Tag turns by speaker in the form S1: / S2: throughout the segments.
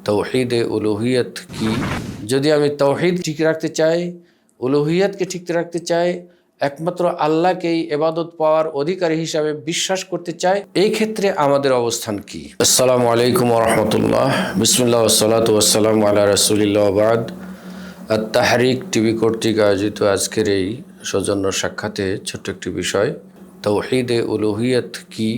S1: তৌহিদে উলুহিয়ত কি? যদি আমি তৌহিদ ঠিক রাখতে চাই, উলুহিয়তকে ঠিক রাখতে চাই, একমাত্র আল্লাহকেই ইবাদত পাওয়ার অধিকারী হিসাবে বিশ্বাস করতে চাই, এই ক্ষেত্রে আমাদের অবস্থান কি? আসসালামু আলাইকুম ওয়া রাহমাতুল্লাহ। বিসমিল্লাহ ওয়াসসালাতু ওয়াসসালামু আলা রাসূলিল্লাহ ওয়া বা'দ। আত-তাহরিক টিভি কর্তৃক আয়োজিত আজকের এই সৌজন্য সাক্ষাতে ছোট্ট একটি বিষয়, তৌহিদে উলুহিয়ত কি,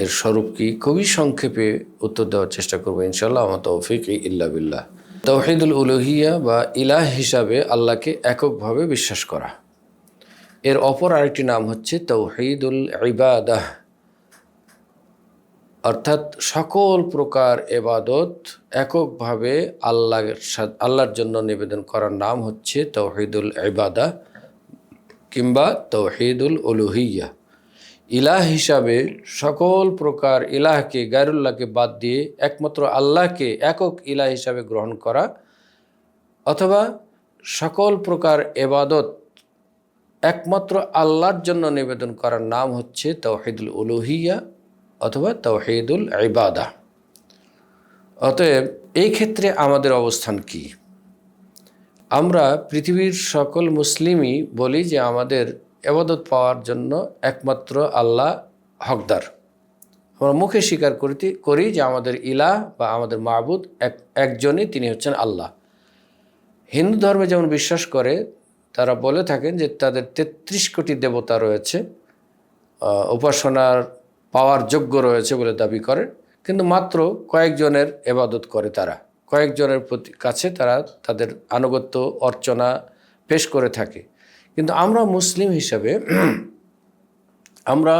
S1: এর স্বরূপ কি, খুবই সংক্ষেপে উত্তর দেওয়ার চেষ্টা করবো ইনশাআল্লাহ। আমা তৌফিক ইল্লা বিল্লাহ। তৌহিদুল উলুহিয়া বা ইলাহ হিসাবে আল্লাহকে এককভাবে বিশ্বাস করা। এর অপর আরেকটি নাম হচ্ছে তৌহিদুল ইবাদাহ, অর্থাৎ সকল প্রকার ইবাদত এককভাবে আল্লাহর জন্য নিবেদন করার নাম হচ্ছে তৌহিদুল ইবাদাহ কিংবা তৌহিদুল উলুহিয়া। ইলাহ হিসাবে সকল প্রকার ইলাহকে, গায়রুল্লাহকে বাদ দিয়ে একমাত্র আল্লাহকে একক ইলাহ হিসাবে গ্রহণ করা, অথবা সকল প্রকার ইবাদত একমাত্র আল্লাহর জন্য নিবেদন করার নাম হচ্ছে তৌহিদুল উলুহিয়া অথবা তৌহিদুল ইবাদাহ। অতএব এই ক্ষেত্রে আমাদের অবস্থান কি? আমরা পৃথিবীর সকল মুসলিমই বলি যে আমাদের ইবাদত পাওয়ার জন্য একমাত্র আল্লাহ হকদার। আমরা মুখে স্বীকার করি যে আমাদের ইলাহ বা আমাদের মাবুদ একজনই, তিনি হচ্ছেন আল্লাহ। হিন্দু ধর্মে যেমন বিশ্বাস করে, তারা বলে থাকেন যে তাদের ৩৩ কোটি দেবতা রয়েছে, উপাসনার পাওয়ার যোগ্য রয়েছে বলে দাবি করে, কিন্তু মাত্র কয়েকজনের ইবাদত করে তারা, কয়েকজনের কাছে তারা তাদের আনুগত্য অর্চনা পেশ করে থাকে। কিন্তু আমরা মুসলিম হিসাবে আমরা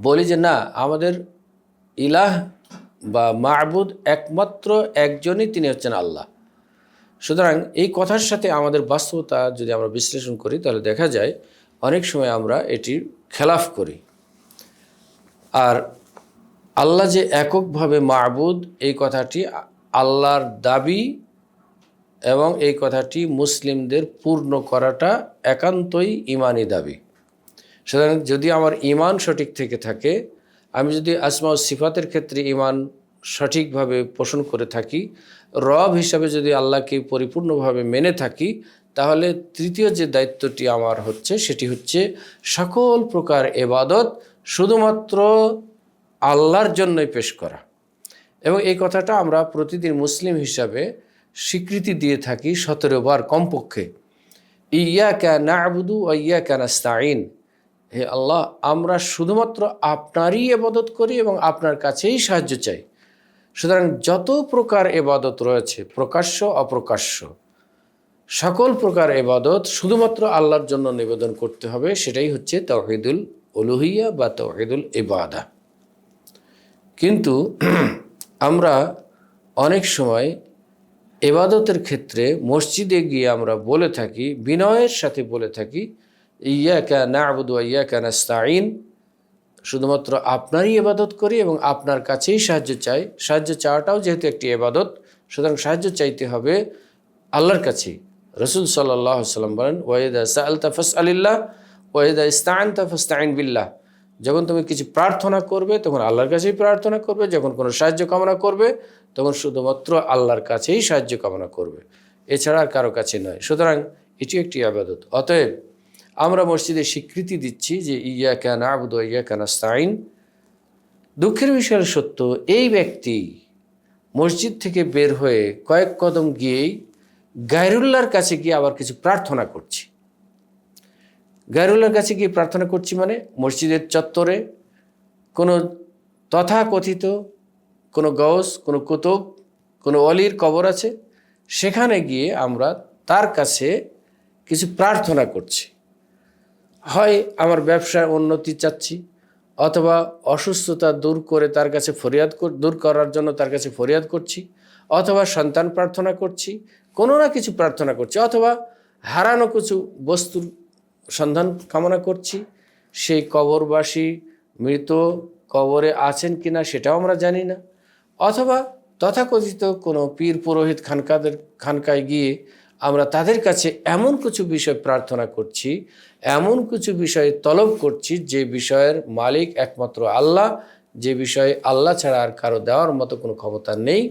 S1: বলি যে না, আমাদের ইলাহ বা মাবুদ একমাত্র একজনই, তিনি হচ্ছেন আল্লাহ। সুতরাং এই কথার সাথে আমাদের বাস্তবতা যদি আমরা বিশ্লেষণ করি, তাহলে দেখা যায় অনেক সময় আমরা এটির খেলাফ করি। আর আল্লাহ যে এককভাবে মাবুদ, এই কথাটি আল্লাহর দাবি এবং এই কথাটি মুসলিমদের পূর্ণ করাটা একান্তই ইমানি দাবি। সুতরাং যদি আমার ইমান সঠিক থেকে থাকে, আমি যদি আসমা ও সিফাতের ক্ষেত্রে ইমান সঠিকভাবে পোষণ করে থাকি, রব হিসাবে যদি আল্লাহকে পরিপূর্ণভাবে মেনে থাকি, তাহলে তৃতীয় যে দায়িত্বটি আমার হচ্ছে, সেটি হচ্ছে সকল প্রকার ইবাদত শুধুমাত্র আল্লাহর জন্যই পেশ করা। এবং এই কথাটা আমরা প্রতিদিন মুসলিম হিসাবে স্বীকৃতি দিয়ে থাকি 17 বার কমপক্ষে। ইয়াকা না'বুদু ওয়া ইয়াকা নাস্তাঈন, হে আল্লাহ, আমরা শুধুমাত্র আপনারই ইবাদত করি এবং আপনার কাছেই সাহায্য চাই। সুতরাং যত প্রকার ইবাদত রয়েছে, প্রকাশ্য অপ্রকাশ্য, সকল প্রকার ইবাদত শুধুমাত্র আল্লাহর জন্য নিবেদন করতে হবে। সেটাই হচ্ছে তাওহীদুল উলুহিয়া বা তাওহীদুল ইবাদাহ। কিন্তু আমরা অনেক সময় ইবাদতের ক্ষেত্রে মসজিদে গিয়ে আমরা বলে থাকি, বিনয়ের সাথে বলে থাকি, ইয়াকা না'বুদু ওয়া ইয়াকা নাস্তাঈন, শুধুমাত্র আপনারই ইবাদত করি এবং আপনার কাছেই সাহায্য চাই। সাহায্য চাওয়াটাও যেহেতু একটি ইবাদত, সুতরাং সাহায্য চাইতে হবে আল্লাহর কাছেই। রাসূল সাল্লাল্লাহু আলাইহি ওয়াসাল্লাম বলেন, ওয়া ইযা সাআলতা ফাসআলিল্লাহ ওয়া ইযা ইসতাআনতা ফাসতাঈন বিল্লাহ। যখন তুমি কিছু প্রার্থনা করবে, তখন আল্লাহর কাছেই প্রার্থনা করবে। যখন কোনো সাহায্য কামনা করবে, তখন শুধুমাত্র আল্লাহর কাছেই সাহায্য কামনা করবে, এছাড়া আর কারো কাছে নয়। সুতরাং এটি একটি ইবাদত। অতএব আমরা মসজিদে স্বীকৃতি দিচ্ছি যে ইয়াকা না'বুদু ওয়া ইয়াকা নাস্তাঈন। দুঃখের বিষয় সত্য, এই ব্যক্তি মসজিদ থেকে বের হয়ে কয়েক কদম গিয়েই গায়রুল্লাহর কাছে গিয়ে আবার কিছু প্রার্থনা করছি। গায়রুল্লাহর কাছে গিয়ে প্রার্থনা করছি মানে মসজিদের চত্বরে কোনো তথাকথিত কোনো গৌস, কোনো কুতুব, কোনো অলির কবর আছে, সেখানে গিয়ে আমরা তার কাছে কিছু প্রার্থনা করছি। হয় আমার ব্যবসার উন্নতি চাচ্ছি, অথবা অসুস্থতা দূর করে তার কাছে দূর করার জন্য তার কাছে ফরিয়াদ করছি, অথবা সন্তান প্রার্থনা করছি, কোনো না কিছু প্রার্থনা করছি, অথবা হারানো কিছু বস্তুর সন্ধান কামনা করছি। সেই কবরবাসী মৃত কবরে আছেন কিনা সেটাও আমরা জানি না, অথবা তথাকথিত কোনো পীর পুরোহিত খানকায় গিয়ে আমরা তাদের কাছে এমন কিছু বিষয় প্রার্থনা করছি, এমন কিছু বিষয় তলব করছি যে বিষয়ের মালিক একমাত্র আল্লাহ, যে বিষয়ে আল্লাহ ছাড়া আর কারো দেওয়ার মতো কোনো ক্ষমতা নেই।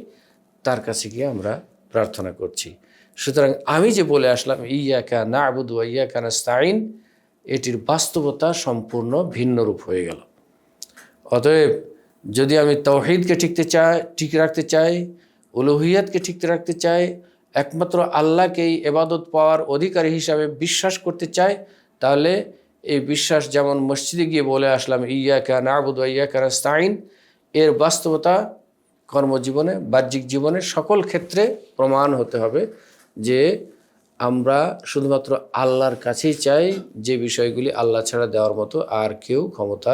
S1: তার কাছে গিয়ে আমরা প্রার্থনা করছি। সুতরাং আমি যে বলে আসলাম ইয়াকা না'বুদু ওয়া ইয়াকা নাস্তাঈন, এটির বাস্তবতা সম্পূর্ণ ভিন্ন রূপ হয়ে গেল। অতএব যদি আমি তাওহীদকে ঠিক রাখতে চাই, উলুহিয়াতকে ঠিক রাখতে চাই, একমাত্র আল্লাহকেই ইবাদত পাওয়ার অধিকারী হিসাবে বিশ্বাস করতে চাই, তাহলে এই বিশ্বাস যেমন মসজিদে গিয়ে বলে আসলাম ইয়াকা না'বুদু ওয়া ইয়াকা নাস্তাঈন, এর বাস্তবতা কর্মজীবনে, বাহ্যিক জীবনে সকল ক্ষেত্রে প্রমাণ হতে হবে যে আমরা শুধুমাত্র আল্লাহর কাছেই চাই, যে বিষয়গুলি আল্লাহ ছাড়া দেওয়ার মতো আর কেউ ক্ষমতা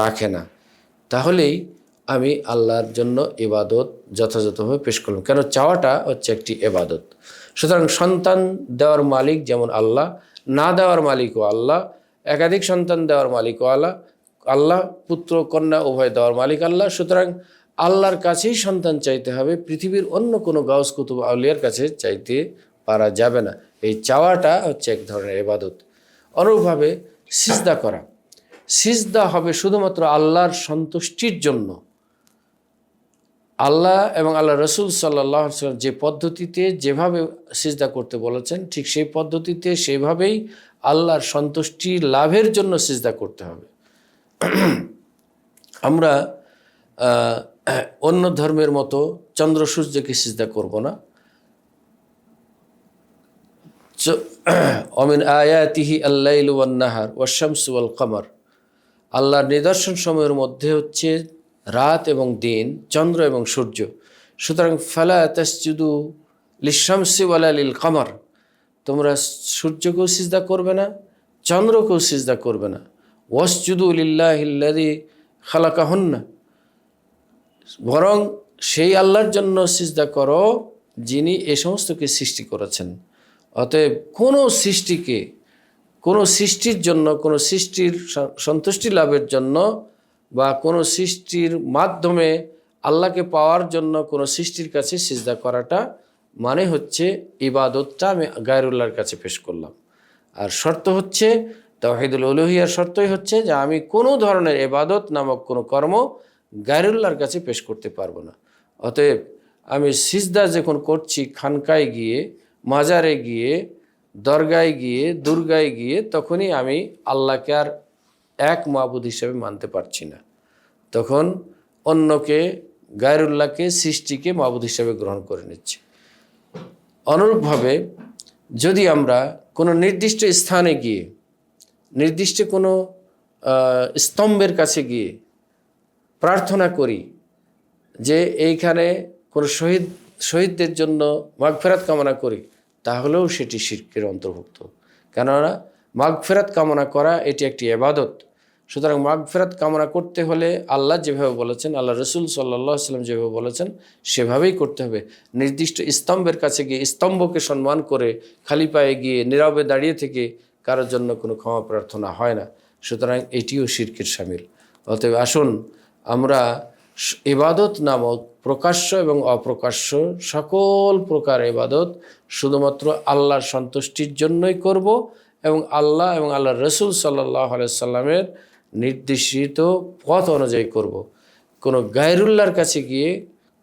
S1: রাখে না। তাহলেই আমি আল্লাহর জন্য ইবাদত যথাযথভাবে পেশ করলাম। কেন চাওয়াটা হচ্ছে একটি ইবাদত। সুতরাং সন্তান দেওয়ার মালিক যেমন আল্লাহ, না দেওয়ার মালিকও আল্লাহ, একাধিক সন্তান দেওয়ার মালিকও আল্লাহ, পুত্র কন্যা উভয় দেওয়ার মালিক আল্লাহ। সুতরাং আল্লাহর কাছেই সন্তান চাইতে হবে, পৃথিবীর অন্য কোনো গাউস কুতুব আউলিয়ার কাছে চাইতে পারা যাবে না। এই চাওয়াটা হচ্ছে এক ধরনের ইবাদত। অনুরূপভাবে সিজদা করা, সিজদা হবে শুধুমাত্র আল্লাহর সন্তুষ্টির জন্য। আল্লাহ এবং আল্লাহ রসুল সাল্লাল্লাহু আলাইহি ওয়াসাল্লাম যে পদ্ধতিতে যেভাবে সিজদা করতে বলেছেন, ঠিক সেই পদ্ধতিতে সেইভাবেই আল্লাহর সন্তুষ্টি লাভের জন্য সিজদা করতে হবে। আমরা অন্য ধর্মের মতো চন্দ্র সূর্যকে সিজদা করব না। অমিন আয়াতিহি আল্লাইলু ওয়ান নাহার ওয়াশ-শামসু ওয়াল কমর, আল্লাহর নিদর্শন সময়ের মধ্যে হচ্ছে রাত এবং দিন, চন্দ্র এবং সূর্য। সুতরাং ফালা তাসজুদু লিশ-শামসি ওয়ালা লিল কমর, তোমরা সূর্যকেও সিজদা করবে না, চন্দ্রকেও সিজদা করবে না। ওয়াসজুদু লিল্লাহিল্লাযী খালাকাহুন্না, বরং সেই আল্লাহর জন্য সিজদা করো যিনি এ সমস্তকে সৃষ্টি করেছেন। অতএব কোনো সৃষ্টিকে, কোনো সৃষ্টির জন্য, কোনো সৃষ্টির সন্তুষ্টি লাভের জন্য বা কোনো সৃষ্টির মাধ্যমে আল্লাহকে পাওয়ার জন্য কোনো সৃষ্টির কাছে সিজদা করাটা মানে হচ্ছে ইবাদতটা আমি গায়রুল্লাহর কাছে পেশ করলাম। আর শর্ত হচ্ছে তাওহীদুল উলুহিয়ার শর্তই হচ্ছে যে আমি কোনো ধরনের ইবাদত নামক কোনো কর্ম গায়রুল্লাহর কাছে পেশ করতে পারবো না। অতএব আমি সিজদা যখন করছি খানকায় গিয়ে, মাজারে গিয়ে, দরগায় গিয়ে, দুর্গায় গিয়ে, তখনই আমি আল্লাহকে আর এক মাবুদ হিসেবে মানতে পারছি না। তখন অন্যকে, গায়রুল্লাহকে, সৃষ্টিকে মাবুদ হিসেবে গ্রহণ করে নিচ্ছি। অনুরূপভাবে যদি আমরা কোনো নির্দিষ্ট স্থানে গিয়ে, নির্দিষ্ট কোনো স্তম্ভের কাছে গিয়ে প্রার্থনা করি যে এইখানে কোনো শহীদদের জন্য মাগফিরাত কামনা করি, তাহলেও সেটি শিরকের অন্তর্ভুক্ত। কেননা মাগফিরাত কামনা করা এটি একটি ইবাদত। সুতরাং মাগফিরাত কামনা করতে হলে আল্লাহ যেভাবে বলেছেন, আল্লাহ রসুল সাল্লাল্লাহু আলাইহি ওয়াসাল্লাম যেভাবে বলেছেন সেভাবেই করতে হবে। নির্দিষ্ট স্তম্ভের কাছে গিয়ে স্তম্ভকে সম্মান করে খালি পায়ে গিয়ে নীরবে দাঁড়িয়ে থেকে কারোর জন্য কোনো ক্ষমা প্রার্থনা হয় না। সুতরাং এটিও শিরকের শামিল। অতএব আসুন আমরা ইবাদত নামক প্রকাশ্য এবং অপ্রকাশ্য সকল প্রকার ইবাদত শুধুমাত্র আল্লাহর সন্তুষ্টির জন্যই করব এবং আল্লাহ এবং আল্লাহর রসুল সাল্লাল্লাহু আলাইহি সাল্লামের নির্দেশিত পথ অনুযায়ী করব। কোনো গায়রুল্লাহর কাছে গিয়ে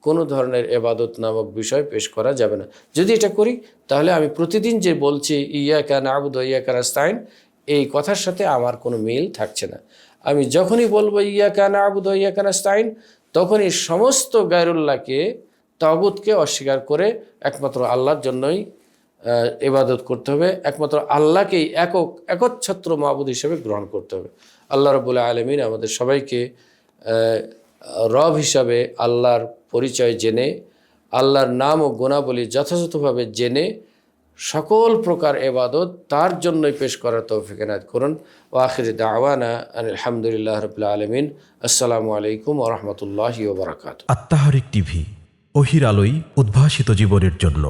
S1: কোনো ধরনের ইবাদত নামক বিষয় পেশ করা যাবে না। যদি এটা করি তাহলে আমি প্রতিদিন যে বলছি ইয়াকা না'বুদু ওয়া ইয়াকা নাস্তাঈন, এই কথার সাথে আমার কোনো মিল থাকছে না। আমি যখনই বলবো ইয়াকা না'বুদু ওয়া ইয়াকা নাস্তাঈন, তখনই সমস্ত গায়রুল্লাহকে, তাগুতকে অস্বীকার করে একমাত্র আল্লাহর জন্যই ইবাদত করতে হবে, একমাত্র আল্লাহকেই একচ্ছত্র মাবুদ হিসেবে গ্রহণ করতে হবে। আল্লাহ রাব্বুল আলামিন আমাদের সবাইকে রব হিসাবে আল্লাহর পরিচয় জেনে, আল্লাহর নাম ও গুণাবলী যথাযথভাবে জেনে সকল প্রকার ইবাদত তার জন্যই পেশ করার তৌফিক এনায়েত করুন। ওয়া আখির দাওয়ানা আলহামদুলিল্লাহি রাব্বিল আলামিন। আসসালামু আলাইকুম ওয়া রাহমাতুল্লাহি ওয়া বারাকাতুহু।
S2: আত-তাহরিক টিভি, ওহির আলোয় উদ্ভাসিত জীবনের জন্য।